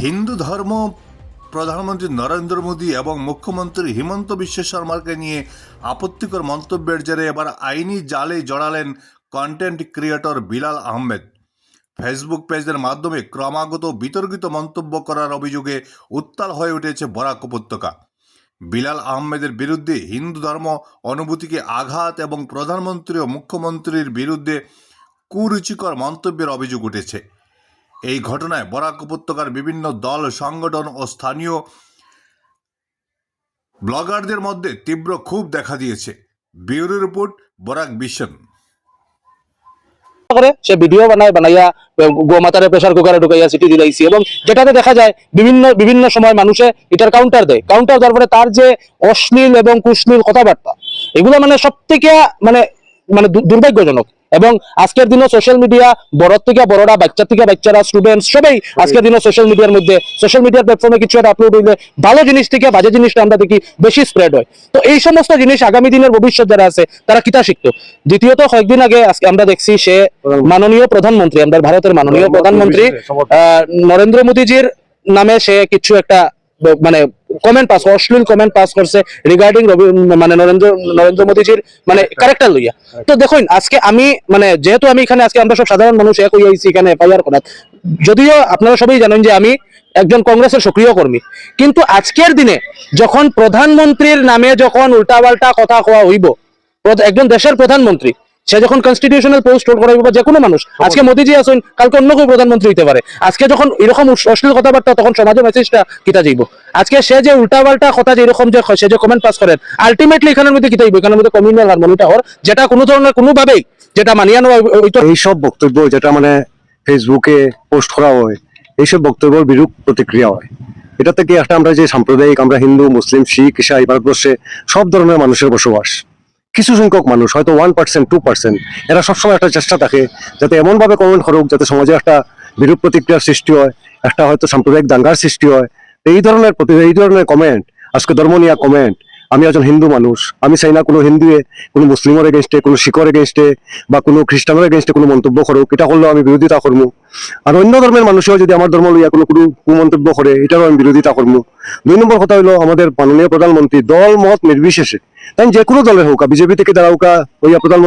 হিন্দু ধর্ম প্রধানমন্ত্রী নরেন্দ্র মোদী এবং মুখ্যমন্ত্রী হিমন্ত বিশ্ব শর্মাকে নিয়ে আপত্তিকর মন্তব্যের জেরে এবার আইনি জালে জড়ালেন content creator Bilal Ahmed. Facebook পেজের মাধ্যমে ক্রমাগত বিতর্কিত মন্তব্য করার অভিযোগে উত্তাল হয়ে উঠেছে বরাক উপত্যকা। বিলাল আহমেদের বিরুদ্ধে হিন্দু ধর্ম অনুভূতিকে আঘাত এবং প্রধানমন্ত্রী ও মুখ্যমন্ত্রীর বিরুদ্ধে কুরুচিকর মন্তব্যের অভিযোগ উঠেছে। এই ঘটনায় বরাক উপত্যকার বিভিন্ন দল, সংগঠন ও স্থানীয় ব্লগারদের মধ্যে তীব্র ক্ষোভ দেখা দিয়েছে। Bureau report, Barak vision. করে সে ভিডিও বানাইয়া গোমাতারে প্রেসার কুকারে ঢুকাইয়া সিটি দিলাইছি, এবং যেটাতে দেখা যায় বিভিন্ন সময় মানুষে এটার কাউন্টার দেওয়ার পরে তার যে অশ্লীল এবং কুশ্লীল কথাবার্তা, এগুলো মানে সব থেকে মানে দুর্ভাগ্যজনক। এবং আজকের দিনে সোশ্যাল মিডিয়া, বড় থেকে বড়রা, বাচ্চা থেকে বাচ্চারা, স্টুডেন্টস সবাই আজকের দিনে সোশ্যাল মিডিয়ার প্ল্যাটফর্মে কিছু একটা আপলোড হইলে ভালো জিনিস থেকে বাজে জিনিসটা আমরা দেখি বেশি স্প্রেড হয়। তো এই সমস্ত জিনিস আগামী দিনের ভবিষ্যৎ যারা আছে তারা কিতা শিখতো। দ্বিতীয়ত, কয়েকদিন আগে আজকে আমরা দেখছি সে মাননীয় প্রধানমন্ত্রী, আমাদের ভারতের মাননীয় প্রধানমন্ত্রী নরেন্দ্র মোদীজির নামে সে কিছু একটা মানে কমেন্ট পাস, অশ্লীল কমেন্ট পাস করছে রিগার্ডিং মানে নরেন্দ্র মোদীজির মানে ক্যারেক্টার লইয়া। তো দেখুন, আজকে আমি মানে যেহেতু আমি এখানে আজকে আমরা সব সাধারণ মানুষ এক হয়ে আইছি এখানে এফআইআর করা, যদিও আপনারা সবাই জানেন যে আমি একজন কংগ্রেসের সক্রিয় কর্মী, কিন্তু আজকের দিনে যখন প্রধানমন্ত্রীর নামে যখন উল্টাপাল্টা কথা কোয়া হইব, একজন দেশের প্রধানমন্ত্রী সে যখন কনস্টিটিউশনাল পোস্ট হোল্ড করাইব, বা যে কোনো মানুষ, আজকে মোদীজি আসুন, কালকে অন্য কেউ প্রধানমন্ত্রী হইতে পারে, আজকে যখন এরকম অশ্লীল কথাবার্তা, তখন সমাজে মেসেজটা কিতা যাইব। আজকে সে যে উল্টাপাল্টা কথা যেরকম যে সে যে কমেন্ট পাস করেন, আলটিমেটলি এখানের মধ্যে কিতা হইব, এখানের মধ্যে কমিউনাল হারমোনিটা হওয়ার, যেটা কোনো ধরনের কোনোভাবেই যেটা মানিয়ে নেওয়া এইসব বক্তব্য যেটা মানে ফেসবুকে পোস্ট করা হয়, এইসব বক্তব্যের বিরূপ প্রতিক্রিয়া হয়। এটা থেকে একটা আমরা যে সাম্প্রদায়িক, আমরা হিন্দু, মুসলিম, শিখ, ইসাই, ভারতবর্ষে সব ধরনের মানুষের বসবাস। কিছু সংখ্যক মানুষ, হয়তো 1%, 2%, এরা সবসময় একটা চেষ্টা থাকে যাতে এমন ভাবে কমেন্ট করুক যাতে সমাজে একটা বিরূপ প্রতিক্রিয়ার সৃষ্টি হয়, একটা হয়তো সাম্প্রদায়িক দাঙ্গার সৃষ্টি হয়। এই ধরনের কমেন্ট, আজকে ধর্ম নিয়ে কমেন্ট, আমি একজন হিন্দু মানুষ, আমি চাই না কোনো হিন্দুয়ে কোনো মুসলিমের এগেনস্টে, কোনো শিখর এগেনস্টে বা কোনো খ্রিস্টানের এগেনস্টে কোনো মন্তব্য করুক, এটা করলেও আমি বিরোধিতা করবো। আর অন্য ধর্মের মানুষও যদি আমার ধর্ম লইয়া কোনো কুমন্তব্য করে, এটারও আমি বিরোধিতা করবো। 2 নম্বর কথা হইলো, আমাদের মাননীয় প্রধানমন্ত্রী দল মত নির্বিশেষে, তাই যে কোনো দলের হোক, বিজেপি থেকে দাঁড়াউকা ওই প্রধানমন্ত্রী